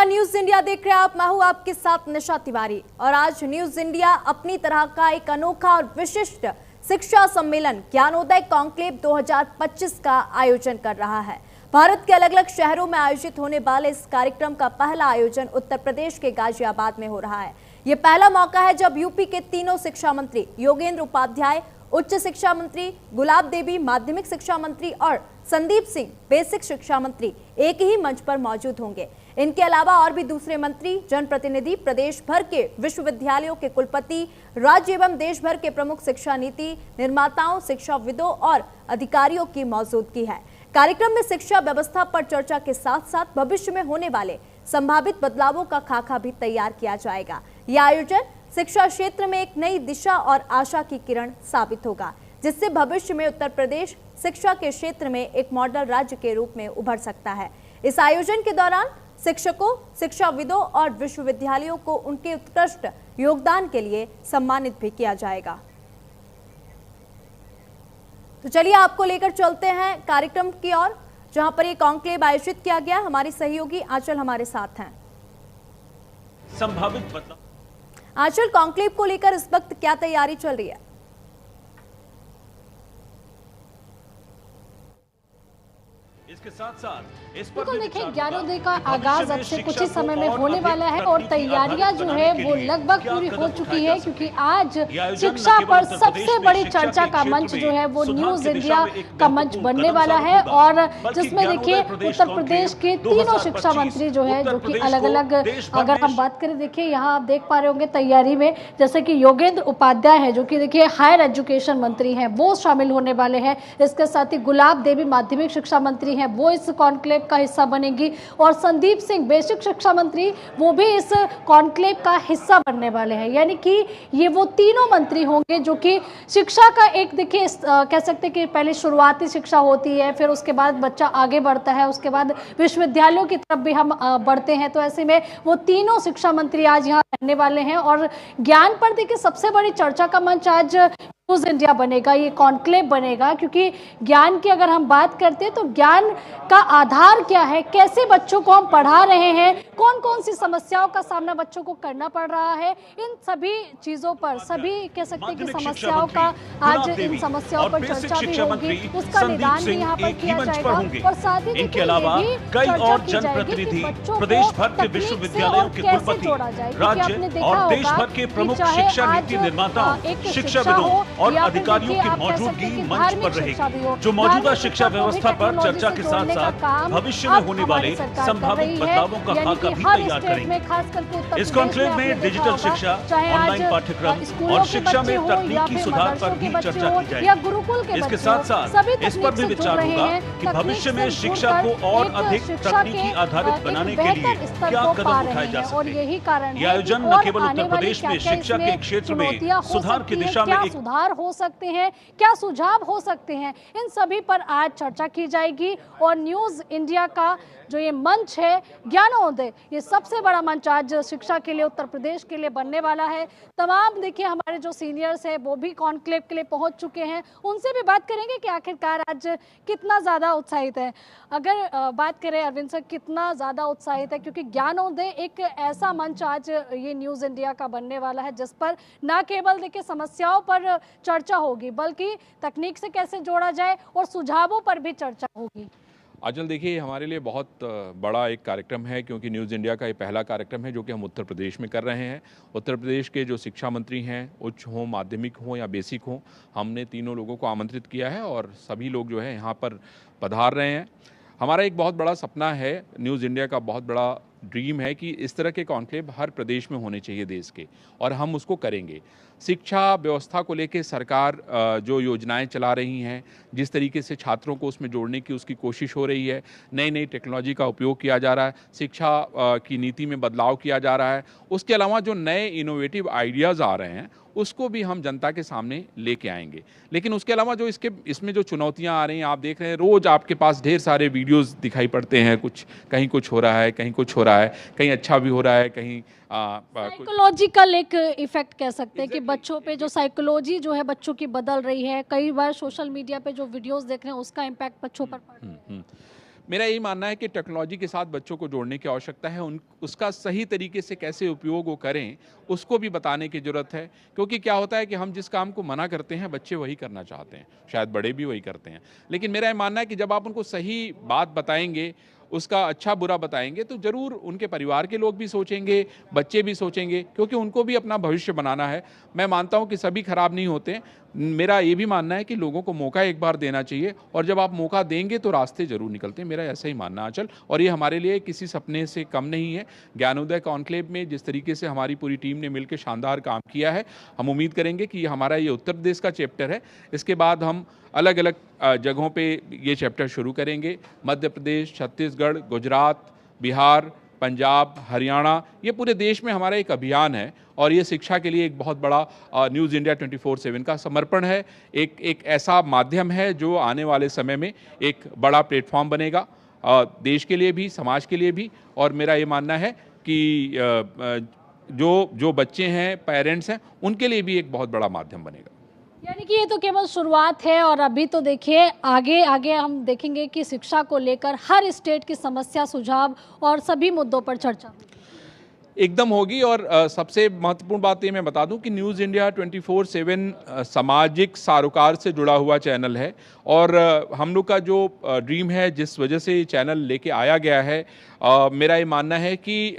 नमस्कार, news India देख रहे हैं आप। मैं हूं आपके साथ निशा तिवारी और आज न्यूज इंडिया अपनी तरह का एक अनोखा और विशिष्ट शिक्षा सम्मेलन ज्ञानोदय कॉन्क्लेव 2025 का आयोजन कर रहा है। भारत के अलग अलग शहरों में आयोजित होने वाले इस कार्यक्रम का पहला आयोजन उत्तर प्रदेश के गाजियाबाद में हो रहा है। ये पहला मौका है जब यूपी के तीनों शिक्षा मंत्री योगेंद्र उपाध्याय, उच्च शिक्षा मंत्री गुलाब देवी, माध्यमिक शिक्षा मंत्री और संदीप सिंह, बेसिक शिक्षा मंत्री एक ही मंच पर मौजूद होंगे। इनके अलावा और भी दूसरे मंत्री, जनप्रतिनिधि, प्रदेश भर के विश्वविद्यालयों के कुलपति, राज्य एवं देश भर के प्रमुख शिक्षा नीति निर्माताओं, शिक्षाविदों और अधिकारियों की मौजूदगी है। कार्यक्रम में शिक्षा व्यवस्था पर चर्चा के साथ साथ भविष्य में होने वाले संभावित बदलावों का खाका भी तैयार किया जाएगा। यह आयोजन शिक्षा क्षेत्र में एक नई दिशा और आशा की किरण साबित होगा, जिससे भविष्य में उत्तर प्रदेश शिक्षा के क्षेत्र में एक मॉडल राज्य के रूप में उभर सकता है। इस आयोजन के दौरान शिक्षकों, शिक्षाविदों और विश्वविद्यालयों को उनके उत्कृष्ट योगदान के लिए सम्मानित भी किया जाएगा। तो चलिए आपको लेकर चलते हैं कार्यक्रम की ओर, जहां पर ये कॉन्क्लेव आयोजित किया गया। हमारी सहयोगी आंचल हमारे साथ हैं। संभावित बदलाव आंचल, कॉन्क्लेव को लेकर इस वक्त क्या तैयारी चल रही है? इसके साथ साथ इस पर बिल्कुल देखिए, ज्ञानोदय का आगाज अब से कुछ ही समय में होने वाला है और तैयारियां जो है वो लगभग पूरी हो चुकी है, क्योंकि आज शिक्षा पर सबसे बड़ी चर्चा का मंच जो है वो न्यूज इंडिया का मंच बनने वाला है। और जिसमें देखिए उत्तर प्रदेश के तीनों शिक्षा मंत्री जो है, जो कि अलग अलग, अगर हम बात करें, देखिए यहाँ आप देख पा रहे होंगे तैयारी में, जैसे कि योगेंद्र उपाध्याय है जो कि देखिए हायर एजुकेशन मंत्री हैं, वो शामिल होने वाले हैं। इसके साथ ही गुलाब देवी माध्यमिक शिक्षा मंत्री हैं, वो इस कॉन्क्लेव का हिस्सा बनेगी और संदीप सिंह बेसिक शिक्षा मंत्री, वो भी इस कॉन्क्लेव का हिस्सा बनने वाले हैं। यानी कि ये वो तीनों मंत्री होंगे जो कि शिक्षा का एक, देखिए कह सकते हैं कि पहले शुरुआती शिक्षा होती है, फिर उसके बाद बच्चा आगे बढ़ता है, उसके बाद विश्वविद्यालयों की तरफ भी हम बढ़ते हैं। तो ऐसे में वो तीनों शिक्षा मंत्री आज यहाँ रहने वाले हैं और ज्ञान पर देखिए सबसे बड़ी चर्चा का मंच आज न्यूज इंडिया बनेगा, ये कॉन्क्लेव बनेगा। क्योंकि ज्ञान की अगर हम बात करते हैं तो ज्ञान का आधार क्या है, कैसे बच्चों को हम पढ़ा रहे हैं, कौन कौन सी समस्याओं का सामना बच्चों को करना पड़ रहा है, इन सभी चीजों पर, सभी कह सकते हैं कि समस्याओं का, आज इन समस्याओं पर चर्चा भी होगी, उसका निदान भी यहाँ पर किया जाएगा। और साथ ही इनके अलावा कई और जनप्रतिनिधि, प्रदेश भर के विश्वविद्यालयों के कुलपति, राज्य और देश भर के प्रमुख शिक्षा नीति निर्माताओं, शिक्षाविदों और अधिकारियों की मौजूदगी मंच पर रहेगी, जो मौजूदा शिक्षा व्यवस्था पर चर्चा के साथ साथ भविष्य में होने वाले संभावित बदलावों का खाका भी तैयार करेंगे। इस कॉन्क्लेव में डिजिटल शिक्षा, ऑनलाइन पाठ्यक्रम और शिक्षा में तकनीकी सुधार पर भी चर्चा की जाएगी। इसके साथ साथ इस पर भी विचार होगा कि भविष्य में शिक्षा को और अधिक तकनीकी आधारित बनाने के लिए क्या कदम उठाए जा सकते हैं। यह आयोजन न केवल उत्तर प्रदेश में शिक्षा के क्षेत्र में सुधार की दिशा में सुधार हो सकते हैं, क्या सुझाव हो सकते हैं, इन सभी पर आज चर्चा की जाएगी। और न्यूज इंडिया का जो ये मंच है ज्ञानोदय, ये सबसे बड़ा मंच आज शिक्षा के लिए, उत्तर प्रदेश के लिए बनने वाला है। तमाम देखिए हमारे जो सीनियर्स हैं वो भी कॉन्क्लेव के लिए पहुंच चुके हैं, उनसे भी बात करेंगे कि आखिरकार आज कितना ज़्यादा उत्साहित है। अगर बात करें अरविंद सर, कितना ज़्यादा उत्साहित है, क्योंकि ज्ञानोदय एक ऐसा मंच आज ये न्यूज़ इंडिया का बनने वाला है जिस पर न केवल देखिए समस्याओं पर चर्चा होगी, बल्कि तकनीक से कैसे जोड़ा जाए और सुझावों पर भी चर्चा होगी। आजल, देखिए हमारे लिए बहुत बड़ा एक कार्यक्रम है, क्योंकि न्यूज़ इंडिया का ये पहला कार्यक्रम है जो कि हम उत्तर प्रदेश में कर रहे हैं। उत्तर प्रदेश के जो शिक्षा मंत्री हैं, उच्च हों, माध्यमिक हों या बेसिक हों, हमने तीनों लोगों को आमंत्रित किया है और सभी लोग जो है यहाँ पर पधार रहे हैं। हमारा एक बहुत बड़ा सपना है, न्यूज़ इंडिया का बहुत बड़ा ड्रीम है कि इस तरह के कॉन्क्लेव हर प्रदेश में होने चाहिए देश के, और हम उसको करेंगे। शिक्षा व्यवस्था को लेकर सरकार जो योजनाएं चला रही हैं, जिस तरीके से छात्रों को उसमें जोड़ने की उसकी कोशिश हो रही है, नई नई टेक्नोलॉजी का उपयोग किया जा रहा है, शिक्षा की नीति में बदलाव किया जा रहा है, उसके अलावा जो नए इनोवेटिव आइडियाज़ आ रहे हैं उसको भी हम जनता के सामने लेके आएंगे। लेकिन उसके अलावा जो इसमें जो चुनौतियां आ रही हैं, आप देख रहे हैं रोज़ आपके पास ढेर सारे वीडियोस दिखाई पड़ते हैं, कहीं कुछ हो रहा है, कहीं कुछ हो रहा है, कहीं अच्छा भी हो रहा है, कहीं साइकोलॉजिकल एक इफेक्ट कह सकते हैं कि बच्चों पे जो साइकोलॉजी जो है बच्चों की बदल रही है। कई बार सोशल मीडिया पे जो वीडियोस देख रहे हैं उसका इम्पैक्ट बच्चों पर पड़ रहा है। मेरा यही मानना है कि टेक्नोलॉजी के साथ बच्चों को जोड़ने की आवश्यकता है, उसका सही तरीके से कैसे उपयोग वो करें उसको भी बताने की ज़रूरत है। क्योंकि क्या होता है कि हम जिस काम को मना करते हैं बच्चे वही करना चाहते हैं, शायद बड़े भी वही करते हैं। लेकिन मेरा ये मानना है कि जब आप उनको सही बात बताएंगे, उसका अच्छा बुरा बताएंगे, तो ज़रूर उनके परिवार के लोग भी सोचेंगे, बच्चे भी सोचेंगे, क्योंकि उनको भी अपना भविष्य बनाना है। मैं मानता हूं कि सभी खराब नहीं होते। मेरा ये भी मानना है कि लोगों को मौका एक बार देना चाहिए, और जब आप मौका देंगे तो रास्ते जरूर निकलते हैं। मेरा ऐसा ही मानना है आंचल, और ये हमारे लिए किसी सपने से कम नहीं है। ज्ञानोदय कॉन्क्लेव में जिस तरीके से हमारी पूरी टीम ने मिलकर शानदार काम किया है, हम उम्मीद करेंगे कि हमारा ये उत्तर प्रदेश का चैप्टर है। इसके बाद हम अलग अलग जगहों पे ये चैप्टर शुरू करेंगे। मध्य प्रदेश, छत्तीसगढ़, गुजरात, बिहार, पंजाब, हरियाणा, ये पूरे देश में हमारा एक अभियान है, और ये शिक्षा के लिए एक बहुत बड़ा न्यूज़ इंडिया 24/7 का समर्पण है। एक ऐसा माध्यम है जो आने वाले समय में एक बड़ा प्लेटफॉर्म बनेगा, देश के लिए भी, समाज के लिए भी। और मेरा ये मानना है कि जो बच्चे हैं, पेरेंट्स हैं, उनके लिए भी एक बहुत बड़ा माध्यम बनेगा। यानी कि ये तो केवल शुरुआत है, और अभी तो देखिए आगे आगे हम देखेंगे कि शिक्षा को लेकर हर स्टेट की समस्या, सुझाव और सभी मुद्दों पर चर्चा एकदम होगी। और सबसे महत्वपूर्ण बात ये मैं बता दूं कि न्यूज़ इंडिया 24/7 सामाजिक सरोकार से जुड़ा हुआ चैनल है, और हम लोग का जो ड्रीम है, जिस वजह से ये चैनल लेके आया गया है, मेरा ये मानना है कि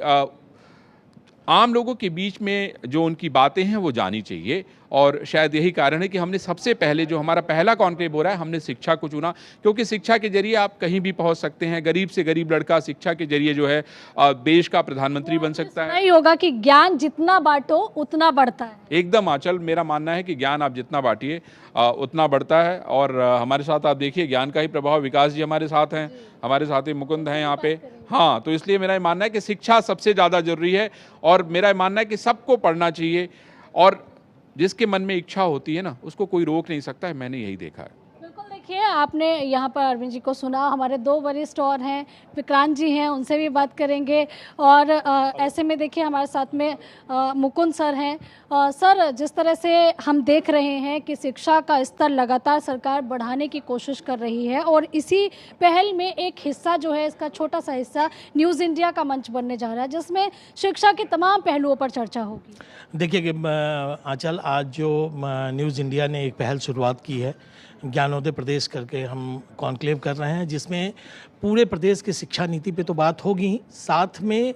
आम लोगों के बीच में जो उनकी बातें हैं वो जानी चाहिए। और शायद यही कारण है कि हमने सबसे पहले, जो हमारा पहला कॉन्क्लेव हो रहा है, हमने शिक्षा को चुना, क्योंकि शिक्षा के जरिए आप कहीं भी पहुंच सकते हैं। गरीब से गरीब लड़का शिक्षा के जरिए जो है देश का प्रधानमंत्री बन सकता है। नहीं होगा कि ज्ञान जितना बांटो उतना बढ़ता है। एकदम आंचल, मेरा मानना है कि ज्ञान आप जितना बांटिए उतना बढ़ता है। और हमारे साथ आप देखिए ज्ञान का ही प्रभाव, विकास जी हमारे साथ हैं, हमारे साथ ही मुकुंद हैं यहाँ पे। हाँ, तो इसलिए मेरा मानना है कि शिक्षा सबसे ज़्यादा जरूरी है, और मेरा मानना है कि सबको पढ़ना चाहिए, और जिसके मन में इच्छा होती है ना, उसको कोई रोक नहीं सकता है। मैंने यही देखा है। देखिए, आपने यहाँ पर अरविंद जी को सुना। हमारे दो वरिष्ठ और हैं, विक्रांत जी हैं, उनसे भी बात करेंगे। और ऐसे में देखिए हमारे साथ में मुकुंद सर हैं। सर, जिस तरह से हम देख रहे हैं कि शिक्षा का स्तर लगातार सरकार बढ़ाने की कोशिश कर रही है, और इसी पहल में एक हिस्सा जो है, इसका छोटा सा हिस्सा न्यूज़ इंडिया का मंच बनने जा रहा है, जिसमें शिक्षा के तमाम पहलुओं पर चर्चा होगी। देखिए कि आंचल, आज जो न्यूज़ इंडिया ने एक पहल शुरुआत की है, ज्ञानोदय प्रदेश करके हम कॉन्क्लेव कर रहे हैं, जिसमें पूरे प्रदेश की शिक्षा नीति पे तो बात होगी, साथ में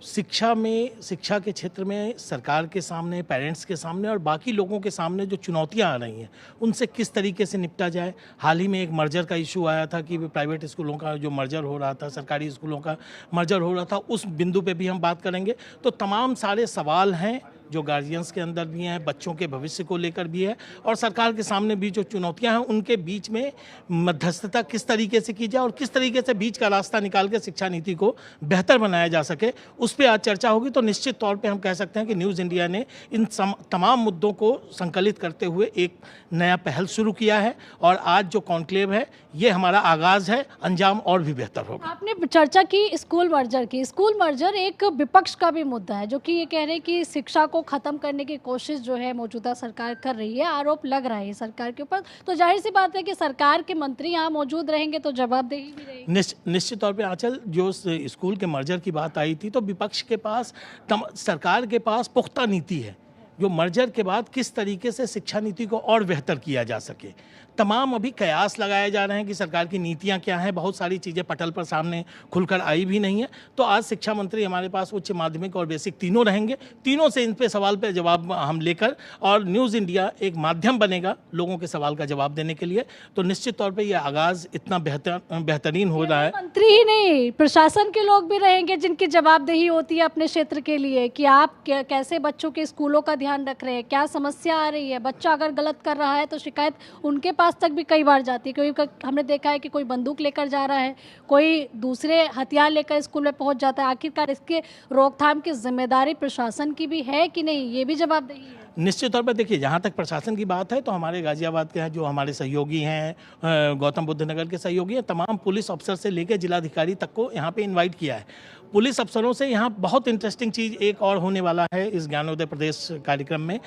शिक्षा के क्षेत्र में सरकार के सामने, पेरेंट्स के सामने और बाकी लोगों के सामने जो चुनौतियां आ रही हैं, उनसे किस तरीके से निपटा जाए। हाल ही में एक मर्जर का इशू आया था कि प्राइवेट स्कूलों का जो मर्जर हो रहा था, सरकारी स्कूलों का मर्जर हो रहा था, उस बिंदु पे भी हम बात करेंगे। तो तमाम सारे सवाल हैं जो गार्जियंस के अंदर भी हैं, बच्चों के भविष्य को लेकर भी है, और सरकार के सामने भी जो चुनौतियां हैं, उनके बीच में मध्यस्थता किस तरीके से की जाए और किस तरीके से बीच का रास्ता निकाल के शिक्षा नीति को बेहतर बनाया जा सके, उस पर आज चर्चा होगी। तो निश्चित तौर पे हम कह सकते हैं कि न्यूज़ इंडिया ने इन तमाम मुद्दों को संकलित करते हुए एक नया पहल शुरू किया है, और आज जो कॉन्क्लेव है ये हमारा आगाज़ है, अंजाम और भी बेहतर होगा। आपने चर्चा की स्कूल मर्जर की। स्कूल मर्जर एक विपक्ष का भी मुद्दा है, जो कि ये कह रहे हैं कि शिक्षा को खत्म करने की कोशिश जो है मौजूदा सरकार कर रही है। आरोप लग रहा है सरकार के ऊपर, तो जाहिर सी बात है कि सरकार के मंत्री यहाँ मौजूद रहेंगे तो जवाबदेही भी रहेगी। निश्चित तौर पे आंचल, जो स्कूल के मर्जर की बात आई थी, तो विपक्ष के पास, सरकार के पास पुख्ता नीति है, जो मर्जर के बाद किस तरीके से शिक्षा नीति को और बेहतर किया जा सके। तमाम अभी कयास लगाए जा रहे हैं कि सरकार की नीतियां क्या हैं, बहुत सारी चीज़ें पटल पर सामने खुलकर आई भी नहीं है। तो आज शिक्षा मंत्री हमारे पास उच्च माध्यमिक और बेसिक तीनों रहेंगे, तीनों से इन पे सवाल पे जवाब हम लेकर, और न्यूज़ इंडिया एक माध्यम बनेगा लोगों के सवाल का जवाब देने के लिए। तो निश्चित तौर पर यह आगाज़ इतना बेहतरीन हो रहा है। मंत्री ही नहीं, प्रशासन के लोग भी रहेंगे जिनकी जवाबदेही होती है अपने क्षेत्र के लिए, कि आप कैसे बच्चों के स्कूलों का ध्यान रख रहे हैं, क्या समस्या आ रही है। बच्चा अगर गलत कर रहा है तो शिकायत उनके पास तक भी कई बार जाती है, क्योंकि हमने देखा है कि कोई बंदूक लेकर जा रहा है, कोई दूसरे हथियार लेकर स्कूल में पहुंच जाता है। आखिरकार इसके रोकथाम की जिम्मेदारी प्रशासन की भी है कि नहीं, ये भी जवाबदेही है। निश्चित तौर पर देखिए, जहाँ तक प्रशासन की बात है, तो हमारे गाजियाबाद के हैं जो हमारे सहयोगी हैं, गौतम बुद्ध नगर के सहयोगी हैं, तमाम पुलिस अफसर से लेकर जिलाधिकारी तक को यहाँ पे इनवाइट किया है। पुलिस अफसरों से यहाँ बहुत इंटरेस्टिंग चीज़ एक और होने वाला है इस ज्ञानोदय प्रदेश कार्यक्रम में,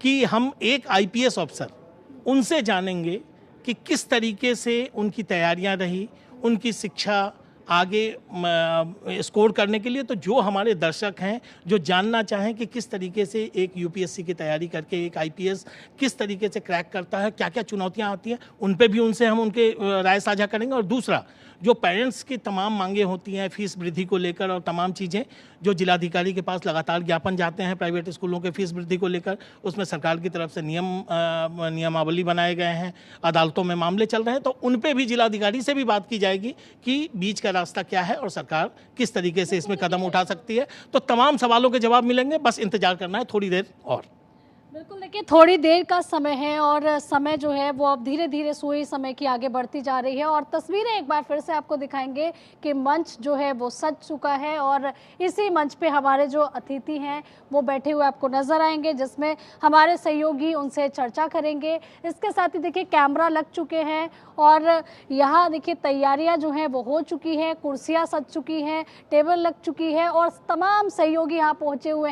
कि हम एक IPS अफसर उनसे जानेंगे कि किस तरीके से उनकी तैयारियां रही, उनकी शिक्षा आगे स्कोर करने के लिए। तो जो हमारे दर्शक हैं जो जानना चाहें कि किस तरीके से एक यूपीएससी की तैयारी करके एक आईपीएस किस तरीके से क्रैक करता है, क्या क्या चुनौतियां आती हैं, उन पे भी उनसे हम उनके राय साझा करेंगे। और दूसरा, जो पेरेंट्स की तमाम मांगे होती हैं फीस वृद्धि को लेकर और तमाम चीज़ें जो जिलाधिकारी के पास लगातार ज्ञापन जाते हैं प्राइवेट स्कूलों के फीस वृद्धि को लेकर, उसमें सरकार की तरफ से नियमावली बनाए गए हैं, अदालतों में मामले चल रहे हैं। तो उन पे भी जिलाधिकारी से भी बात की जाएगी कि बीच का रास्ता क्या है और सरकार किस तरीके से इसमें कदम उठा सकती है। तो तमाम सवालों के जवाब मिलेंगे, बस इंतजार करना है थोड़ी देर और। बिल्कुल, देखिए थोड़ी देर का समय है और समय जो है वो अब धीरे धीरे सुई समय की आगे बढ़ती जा रही है। और तस्वीरें एक बार फिर से आपको दिखाएंगे कि मंच जो है वो सज चुका है और इसी मंच पे हमारे जो अतिथि हैं वो बैठे हुए आपको नजर आएंगे, जिसमें हमारे सहयोगी उनसे चर्चा करेंगे। इसके साथ ही देखिए कैमरा लग चुके हैं और यहाँ देखिए तैयारियाँ जो हैं वो हो चुकी हैं, कुर्सियाँ सज चुकी हैं, टेबल लग चुकी है और तमाम सहयोगी यहाँ पहुँचे हुए हैं।